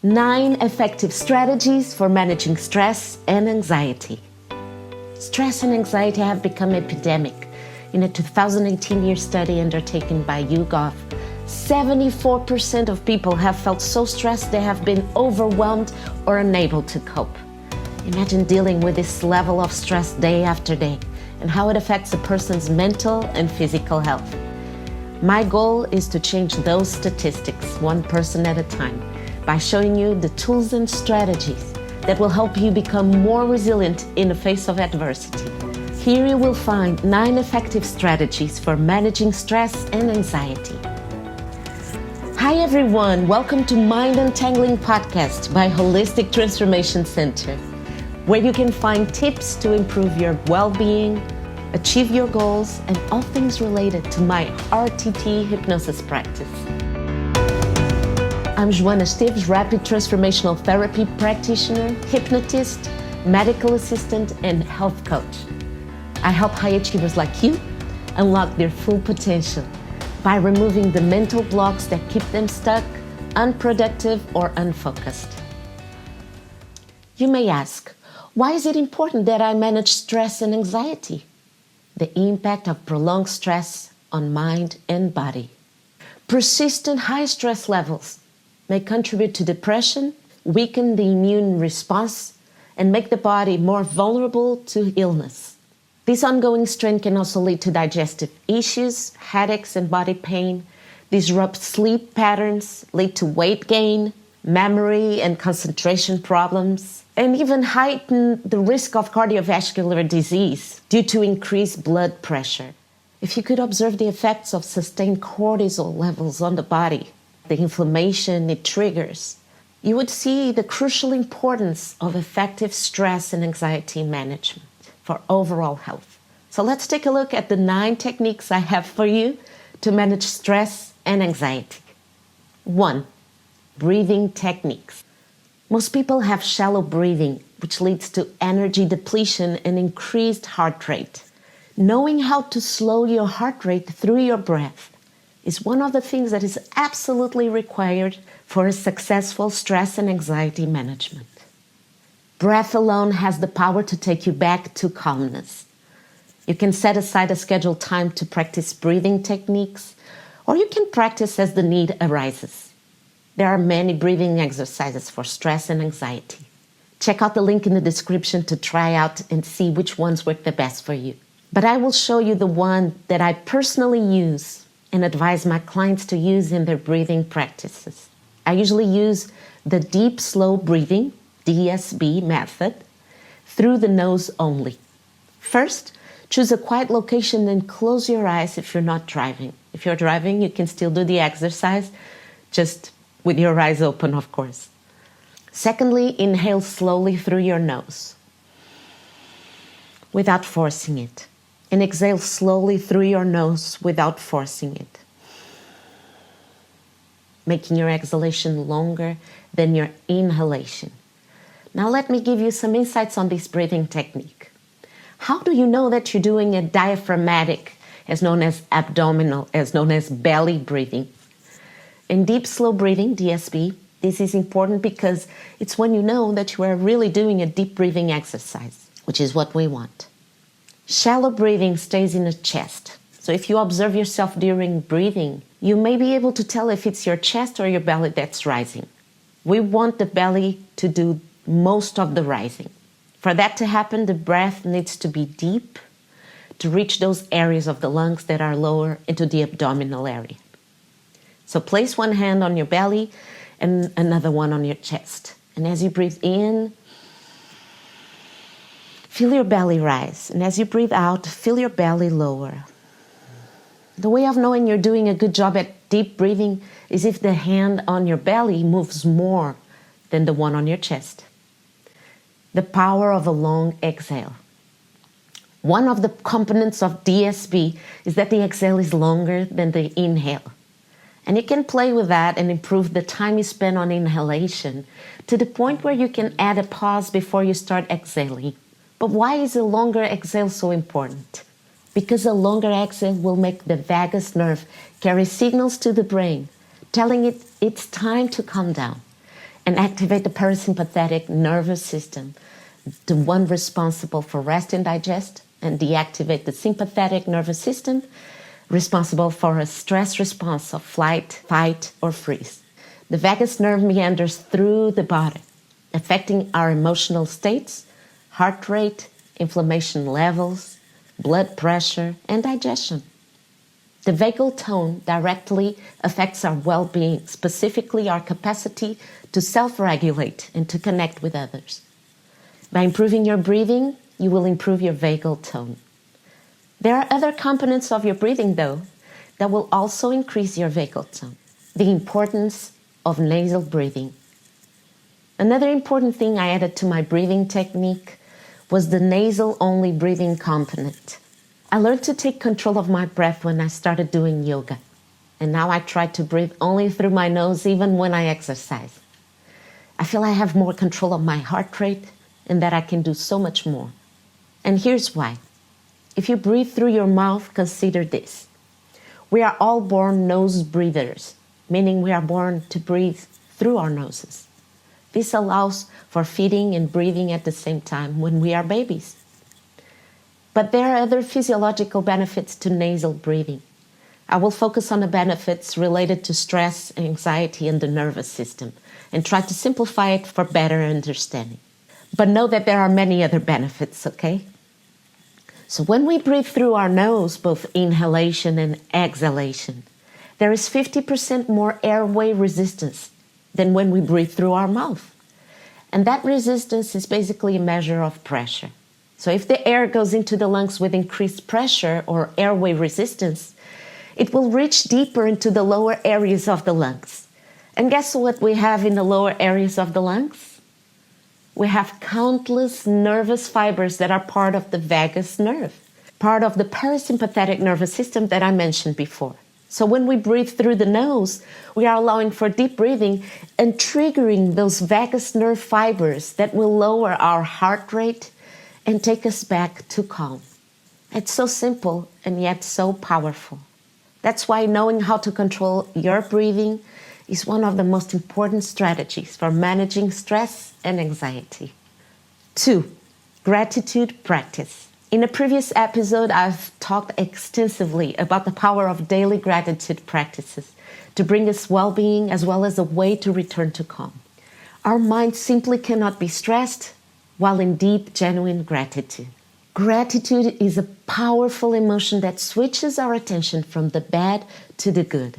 9 effective strategies for managing stress and anxiety. Stress and anxiety have become epidemic. In a 2018 year study undertaken by YouGov, 74% of people have felt so stressed they have been overwhelmed or unable to cope. Imagine dealing with this level of stress day after day and how it affects a person's mental and physical health. My goal is to change those statistics one person at a time by showing you the tools and strategies that will help you become more resilient in the face of adversity. Here you will find 9 effective strategies for managing stress and anxiety. Hi everyone, welcome to Mind Untangling Podcast by Holistic Transformation Center, where you can find tips to improve your well-being, achieve your goals, and all things related to my RTT hypnosis practice. I'm Joana Esteves, rapid transformational therapy practitioner, hypnotist, medical assistant, and health coach. I help high achievers like you unlock their full potential by removing the mental blocks that keep them stuck, unproductive, or unfocused. You may ask, why is it important that I manage stress and anxiety? The impact of prolonged stress on mind and body. Persistent high stress levels may contribute to depression, weaken the immune response, and make the body more vulnerable to illness. This ongoing strain can also lead to digestive issues, headaches and body pain, disrupt sleep patterns, lead to weight gain, memory and concentration problems, and even heighten the risk of cardiovascular disease due to increased blood pressure. If you could observe the effects of sustained cortisol levels on the body, the inflammation it triggers, you would see the crucial importance of effective stress and anxiety management for overall health. So let's take a look at the 9 techniques I have for you to manage stress and anxiety. 1. Breathing techniques. Most people have shallow breathing, which leads to energy depletion and increased heart rate. Knowing how to slow your heart rate through your breath is one of the things that is absolutely required for a successful stress and anxiety management. Breath alone has the power to take you back to calmness. You can set aside a scheduled time to practice breathing techniques, or you can practice as the need arises. There are many breathing exercises for stress and anxiety. Check out the link in the description to try out and see which ones work the best for you. But I will show you the one that I personally use and advise my clients to use in their breathing practices. I usually use the deep, slow breathing, DSB method, through the nose only. First, choose a quiet location and close your eyes if you're not driving. If you're driving, you can still do the exercise, just with your eyes open, of course. Secondly, inhale slowly through your nose without forcing it. And exhale slowly through your nose without forcing it, making your exhalation longer than your inhalation. Now let me give you some insights on this breathing technique. How do you know that you're doing a diaphragmatic, as known as abdominal, as known as belly breathing? In deep, slow breathing, DSB, this is important because it's when you know that you are really doing a deep breathing exercise, which is what we want. Shallow breathing stays in the chest. So if you observe yourself during breathing, you may be able to tell if it's your chest or your belly that's rising. We want the belly to do most of the rising. For that to happen, the breath needs to be deep to reach those areas of the lungs that are lower into the abdominal area. So place one hand on your belly and another one on your chest. And as you breathe in, feel your belly rise. And as you breathe out, feel your belly lower. The way of knowing you're doing a good job at deep breathing is if the hand on your belly moves more than the one on your chest. The power of a long exhale. One of the components of DSB is that the exhale is longer than the inhale. And you can play with that and improve the time you spend on inhalation to the point where you can add a pause before you start exhaling. But why is a longer exhale so important? Because a longer exhale will make the vagus nerve carry signals to the brain, telling it it's time to calm down. and activate the parasympathetic nervous system, the one responsible for rest and digest, and deactivate the sympathetic nervous system, responsible for a stress response of flight, fight, or freeze. The vagus nerve meanders through the body, affecting our emotional states, heart rate, inflammation levels, blood pressure, and digestion. The vagal tone directly affects our well-being, specifically our capacity to self-regulate and to connect with others. By improving your breathing, you will improve your vagal tone. There are other components of your breathing, though, that will also increase your vagal tone. The importance of nasal breathing. Another important thing I added to my breathing technique was the nasal-only breathing component. I learned to take control of my breath when I started doing yoga, and now I try to breathe only through my nose even when I exercise. I feel I have more control of my heart rate and that I can do so much more. And here's why. If you breathe through your mouth, consider this. We are all born nose breathers, meaning we are born to breathe through our noses. This allows for feeding and breathing at the same time when we are babies. But there are other physiological benefits to nasal breathing. I will focus on the benefits related to stress, anxiety, and the nervous system, and try to simplify it for better understanding. But know that there are many other benefits, okay? So when we breathe through our nose, both inhalation and exhalation, there is 50% more airway resistance than when we breathe through our mouth. And that resistance is basically a measure of pressure. So if the air goes into the lungs with increased pressure or airway resistance, it will reach deeper into the lower areas of the lungs. And guess what we have in the lower areas of the lungs? We have countless nervous fibers that are part of the vagus nerve, part of the parasympathetic nervous system that I mentioned before. So when we breathe through the nose, we are allowing for deep breathing and triggering those vagus nerve fibers that will lower our heart rate and take us back to calm. It's so simple and yet so powerful. That's why knowing how to control your breathing is one of the most important strategies for managing stress and anxiety. 2. Gratitude practice. In a previous episode, I've talked extensively about the power of daily gratitude practices to bring us well-being as well as a way to return to calm. Our mind simply cannot be stressed while in deep, genuine gratitude. Gratitude is a powerful emotion that switches our attention from the bad to the good.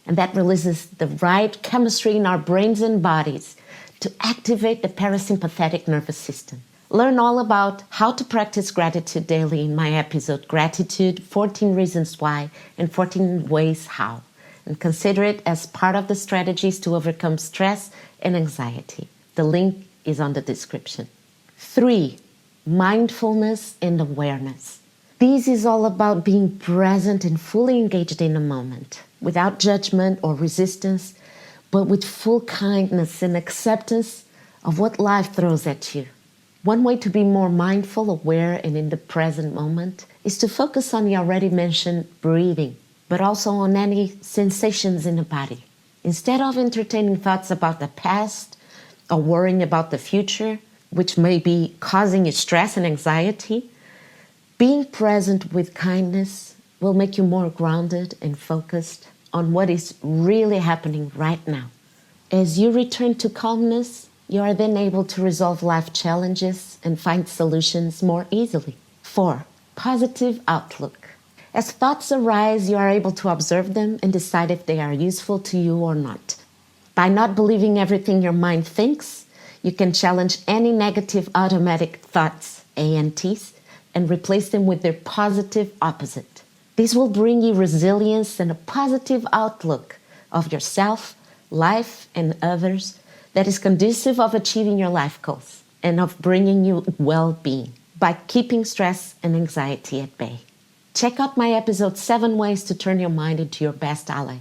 And that releases the right chemistry in our brains and bodies to activate the parasympathetic nervous system. Learn all about how to practice gratitude daily in my episode, Gratitude, 14 Reasons Why and 14 Ways How. And consider it as part of the strategies to overcome stress and anxiety. The link is on the description. 3. Mindfulness and awareness. This is all about being present and fully engaged in a moment, without judgment or resistance, but with full kindness and acceptance of what life throws at you. One way to be more mindful, aware, and in the present moment is to focus on the already mentioned breathing, but also on any sensations in the body. Instead of entertaining thoughts about the past or worrying about the future, which may be causing you stress and anxiety, being present with kindness will make you more grounded and focused on what is really happening right now. As you return to calmness, you are then able to resolve life challenges and find solutions more easily. 4. Positive outlook. As thoughts arise, you are able to observe them and decide if they are useful to you or not. By not believing everything your mind thinks, you can challenge any negative automatic thoughts, ANTs, and replace them with their positive opposite. This will bring you resilience and a positive outlook of yourself, life, and others that is conducive of achieving your life goals and of bringing you well-being by keeping stress and anxiety at bay. Check out my episode 7 Ways to Turn Your Mind into Your Best Ally.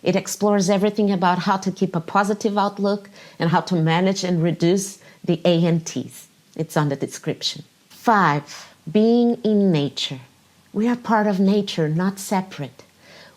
It explores everything about how to keep a positive outlook and how to manage and reduce the ANTs. It's on the description. 5. Being in nature. We are part of nature, not separate.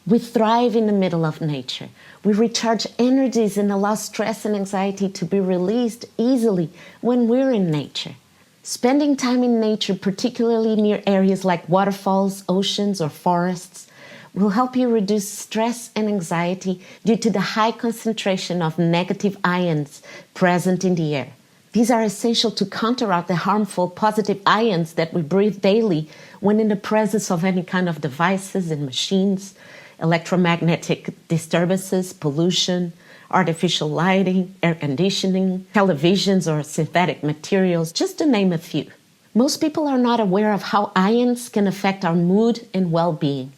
We thrive in the middle of nature. We recharge energies and allow stress and anxiety to be released easily when we're in nature. Spending time in nature, particularly near areas like waterfalls, oceans, or forests, will help you reduce stress and anxiety due to the high concentration of negative ions present in the air. These are essential to counteract the harmful positive ions that we breathe daily when in the presence of any kind of devices and machines, electromagnetic disturbances, pollution, artificial lighting, air conditioning, televisions, or synthetic materials, just to name a few. Most people are not aware of how ions can affect our mood and well-being.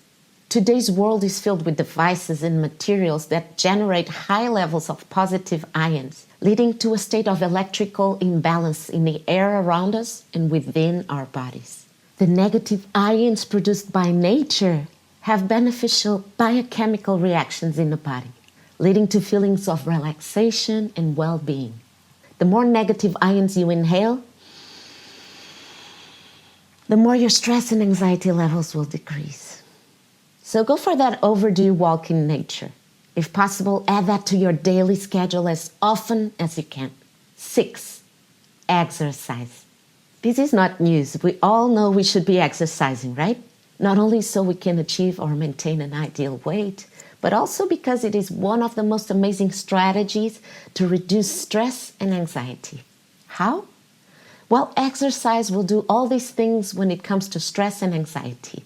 Today's world is filled with devices and materials that generate high levels of positive ions, leading to a state of electrical imbalance in the air around us and within our bodies. The negative ions produced by nature have beneficial biochemical reactions in the body, leading to feelings of relaxation and well-being. The more negative ions you inhale, the more your stress and anxiety levels will decrease. So go for that overdue walk in nature. If possible, add that to your daily schedule as often as you can. 6, exercise. This is not news. We all know we should be exercising, right? Not only so we can achieve or maintain an ideal weight, but also because it is one of the most amazing strategies to reduce stress and anxiety. How? Well, exercise will do all these things when it comes to stress and anxiety.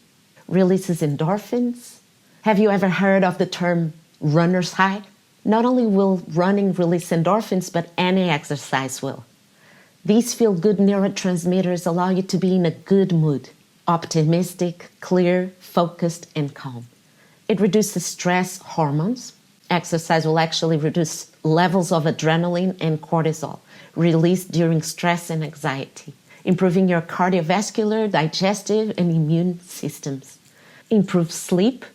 Releases endorphins. Have you ever heard of the term runner's high? Not only will running release endorphins, but any exercise will. These feel-good neurotransmitters allow you to be in a good mood, optimistic, clear, focused, and calm. It reduces stress hormones. Exercise will actually reduce levels of adrenaline and cortisol released during stress and anxiety, improving your cardiovascular, digestive, and immune systems. Improve sleep.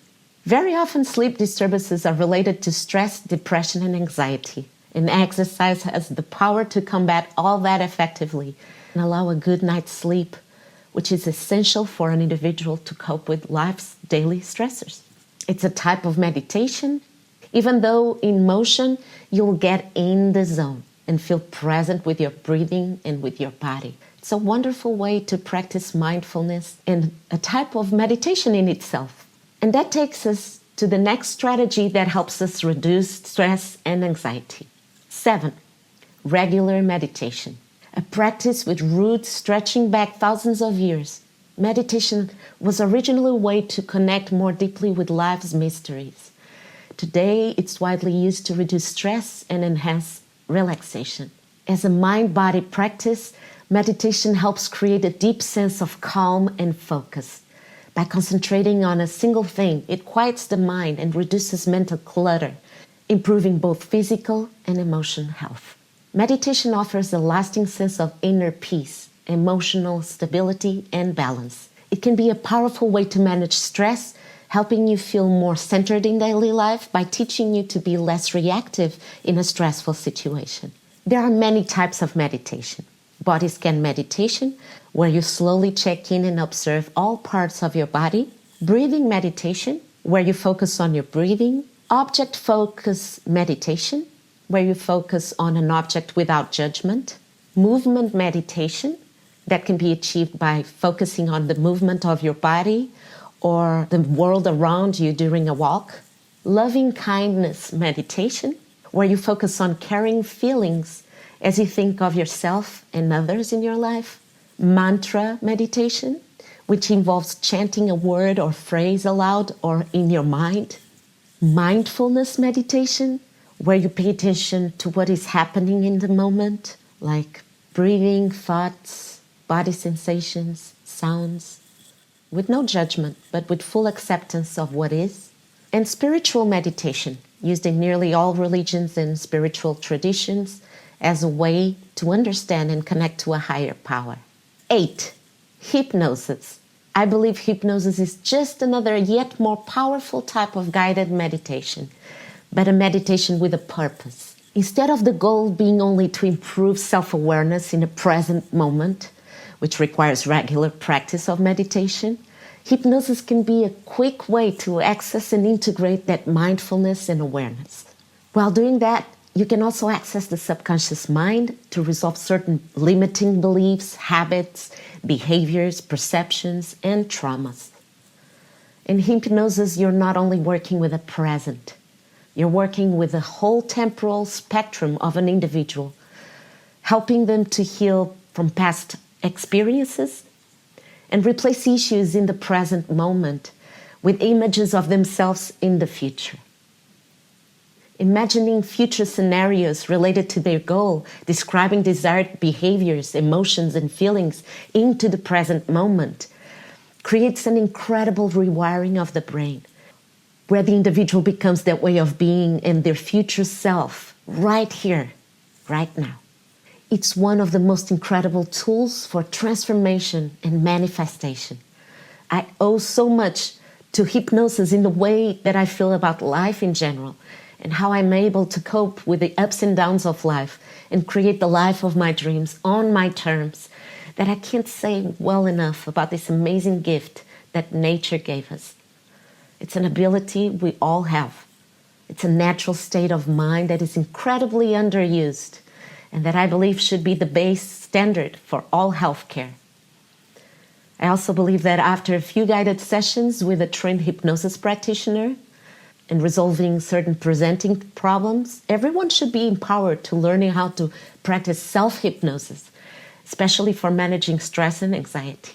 Very often sleep disturbances are related to stress, depression, and anxiety. And exercise has the power to combat all that effectively and allow a good night's sleep, which is essential for an individual to cope with life's daily stressors. It's a type of meditation. Even though in motion, you'll get in the zone and feel present with your breathing and with your body. It's a wonderful way to practice mindfulness and a type of meditation in itself. And that takes us to the next strategy that helps us reduce stress and anxiety. 7, regular meditation. A practice with roots stretching back thousands of years. Meditation was originally a way to connect more deeply with life's mysteries. Today, it's widely used to reduce stress and enhance relaxation. As a mind-body practice, meditation helps create a deep sense of calm and focus. By concentrating on a single thing, it quiets the mind and reduces mental clutter, improving both physical and emotional health. Meditation offers a lasting sense of inner peace, emotional stability, and balance. It can be a powerful way to manage stress, helping you feel more centered in daily life by teaching you to be less reactive in a stressful situation. There are many types of meditation. Body scan meditation, where you slowly check in and observe all parts of your body. Breathing meditation, where you focus on your breathing. Object focus meditation, where you focus on an object without judgment. Movement meditation, that can be achieved by focusing on the movement of your body or the world around you during a walk. Loving kindness meditation, where you focus on caring feelings as you think of yourself and others in your life. Mantra meditation, which involves chanting a word or phrase aloud or in your mind. Mindfulness meditation, where you pay attention to what is happening in the moment, like breathing, thoughts, body sensations, sounds, with no judgment, but with full acceptance of what is. And spiritual meditation, used in nearly all religions and spiritual traditions as a way to understand and connect to a higher power. 8, hypnosis. I believe hypnosis is just another yet more powerful type of guided meditation, but a meditation with a purpose. Instead of the goal being only to improve self-awareness in the present moment, which requires regular practice of meditation, Hypnosis can be a quick way to access and integrate that mindfulness and awareness. While doing that, you can also access the subconscious mind to resolve certain limiting beliefs, habits, behaviors, perceptions, and traumas. In hypnosis, you're not only working with the present, you're working with the whole temporal spectrum of an individual, helping them to heal from past experiences and replace issues in the present moment with images of themselves in the future. Imagining future scenarios related to their goal, describing desired behaviors, emotions, and feelings into the present moment, creates an incredible rewiring of the brain, where the individual becomes that way of being and their future self right here, right now. It's one of the most incredible tools for transformation and manifestation. I owe so much to hypnosis in the way that I feel about life in general and how I'm able to cope with the ups and downs of life and create the life of my dreams on my terms, that I can't say well enough about this amazing gift that nature gave us. It's an ability we all have. It's a natural state of mind that is incredibly underused and that I believe should be the base standard for all healthcare. I also believe that after a few guided sessions with a trained hypnosis practitioner and resolving certain presenting problems, everyone should be empowered to learning how to practice self-hypnosis, especially for managing stress and anxiety.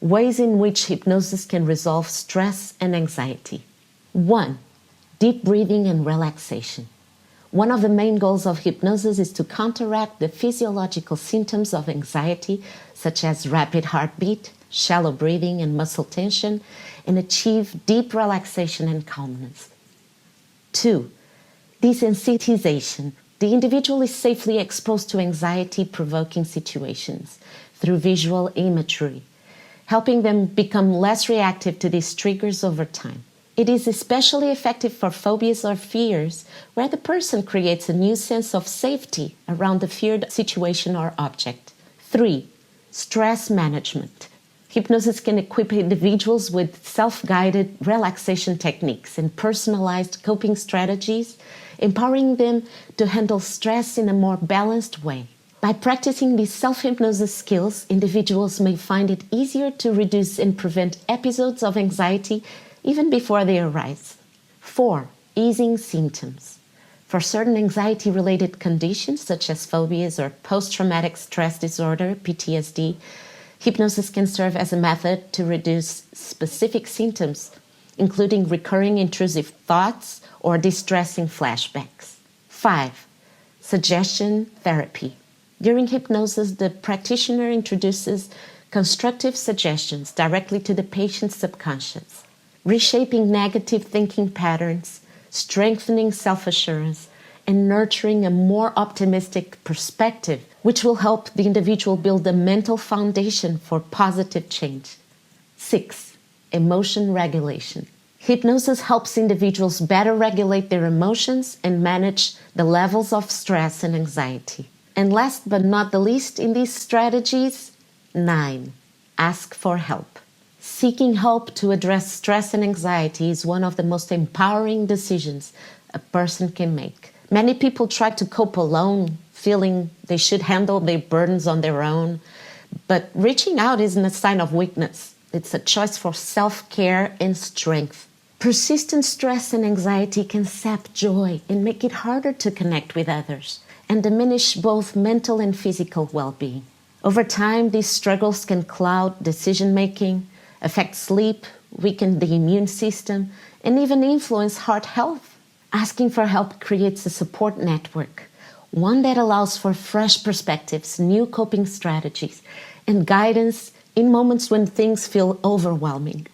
Ways in which hypnosis can resolve stress and anxiety. 1. Deep breathing and relaxation. One of the main goals of hypnosis is to counteract the physiological symptoms of anxiety, such as rapid heartbeat, shallow breathing, and muscle tension, and achieve deep relaxation and calmness. 2. Desensitization. The individual is safely exposed to anxiety-provoking situations through visual imagery, helping them become less reactive to these triggers over time. It is especially effective for phobias or fears, where the person creates a new sense of safety around the feared situation or object. 3. Stress management. Hypnosis can equip individuals with self-guided relaxation techniques and personalized coping strategies, empowering them to handle stress in a more balanced way. By practicing these self-hypnosis skills, individuals may find it easier to reduce and prevent episodes of anxiety even before they arise. 4. Easing symptoms. For certain anxiety-related conditions, such as phobias or post-traumatic stress disorder, PTSD, hypnosis can serve as a method to reduce specific symptoms, including recurring intrusive thoughts or distressing flashbacks. 5. Suggestion therapy. During hypnosis, the practitioner introduces constructive suggestions directly to the patient's subconscious, reshaping negative thinking patterns, strengthening self-assurance, and nurturing a more optimistic perspective, which will help the individual build a mental foundation for positive change. 6. Emotion regulation. Hypnosis helps individuals better regulate their emotions and manage the levels of stress and anxiety. And last but not the least in these strategies, 9. Ask for help. Seeking help to address stress and anxiety is one of the most empowering decisions a person can make. Many people try to cope alone, feeling they should handle their burdens on their own, but reaching out isn't a sign of weakness. It's a choice for self-care and strength. Persistent stress and anxiety can sap joy and make it harder to connect with others and diminish both mental and physical well-being. Over time, these struggles can cloud decision-making, affect sleep, weaken the immune system, and even influence heart health. Asking for help creates a support network, one that allows for fresh perspectives, new coping strategies, and guidance in moments when things feel overwhelming.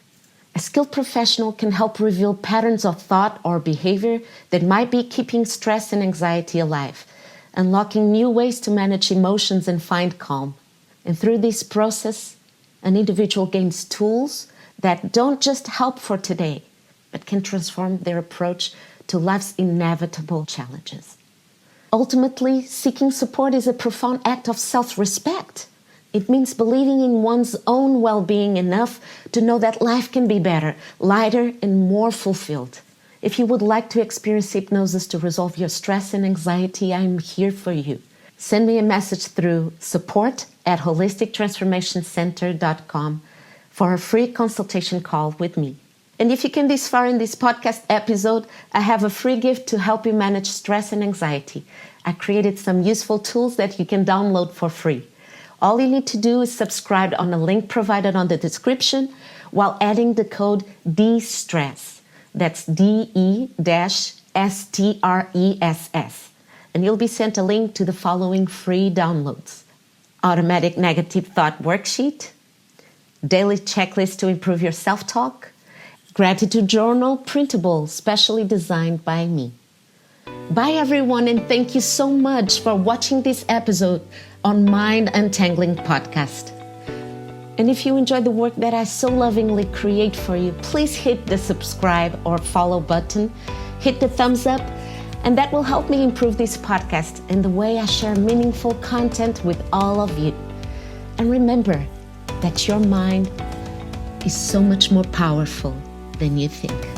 A skilled professional can help reveal patterns of thought or behavior that might be keeping stress and anxiety alive, unlocking new ways to manage emotions and find calm. And through this process, an individual gains tools that don't just help for today, but can transform their approach to life's inevitable challenges. Ultimately, seeking support is a profound act of self-respect. It means believing in one's own well-being enough to know that life can be better, lighter, and more fulfilled. If you would like to experience hypnosis to resolve your stress and anxiety, I'm here for you. Send me a message through support@holistictransformationcenter.com for a free consultation call with me. And if you came this far in this podcast episode, I have a free gift to help you manage stress and anxiety. I created some useful tools that you can download for free. All you need to do is subscribe on the link provided on the description while adding the code DSTRESS. That's DE-STRESS. And you'll be sent a link to the following free downloads: Automatic Negative Thought Worksheet, Daily Checklist to Improve Your Self-Talk, Gratitude Journal, printable, specially designed by me. Bye everyone, and thank you so much for watching this episode on Mind Untangling Podcast. And if you enjoy the work that I so lovingly create for you, please hit the subscribe or follow button, hit the thumbs up, and that will help me improve this podcast and the way I share meaningful content with all of you. And remember that your mind is so much more powerful than you think.